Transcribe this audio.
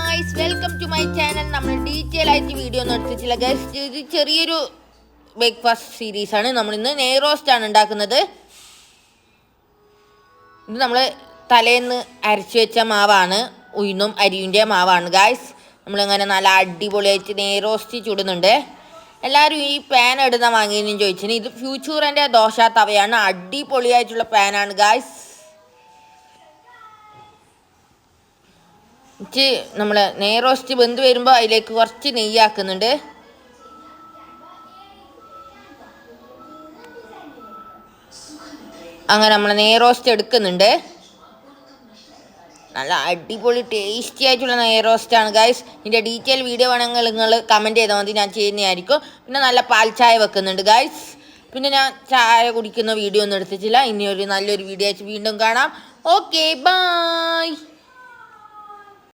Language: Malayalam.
Guys, welcome to my channel. നമ്മൾ ഡീറ്റെയിൽ ആയിട്ട് വീഡിയോ ഒന്നും എടുത്തിട്ടില്ല ഗൈസ്. ഇത് ചെറിയൊരു ബ്രേക്ക്ഫാസ്റ്റ് സീരീസ് ആണ്. നമ്മൾ ഇന്ന് നെയ് റോസ്റ്റ് ആണ് ഉണ്ടാക്കുന്നത്. ഇത് നമ്മൾ തലേന്ന് അരച്ചു വെച്ച മാവാണ്, ഉഴുന്നും അരിയുടെ മാവാണ് ഗായ്സ്. നമ്മളിങ്ങനെ നല്ല അടിപൊളിയായിട്ട് നെയ് റോസ്റ്റ് ചുടുന്നുണ്ട്. എല്ലാവരും ഈ പാൻ എടുന്ന വാങ്ങിയെന്നും ചോദിച്ചിന്. ഇത് ഫ്യൂച്ചറിൻ്റെ ദോശ തവയാണ്. അടിപൊളിയായിട്ടുള്ള പാനാണ് ഗായ്സ്. നമ്മൾ നെയ് റോസ്റ്റ് വെന്ത് വരുമ്പോൾ അതിലേക്ക് കുറച്ച് നെയ്യാക്കുന്നുണ്ട്. അങ്ങനെ നമ്മൾ നെയ് റോസ്റ്റ് എടുക്കുന്നുണ്ട്. നല്ല അടിപൊളി ടേസ്റ്റി ആയിട്ടുള്ള നെയ് റോസ്റ്റാണ് ഗൈസ്. ഇതിൻ്റെ ഡീറ്റെയിൽ വീഡിയോ വേണമെങ്കിൽ നിങ്ങൾ കമൻറ്റ് ചെയ്താൽ മതി, ഞാൻ ചെയ്യുന്നതായിരിക്കും. പിന്നെ നല്ല പാൽ ചായ വെക്കുന്നുണ്ട് ഗൈസ്. പിന്നെ ഞാൻ ചായ കുടിക്കുന്ന വീഡിയോ ഒന്നും എടുത്തിട്ടില്ല. ഇനി ഒരു നല്ലൊരു വീഡിയോ ആയിട്ട് വീണ്ടും കാണാം. Okay, by.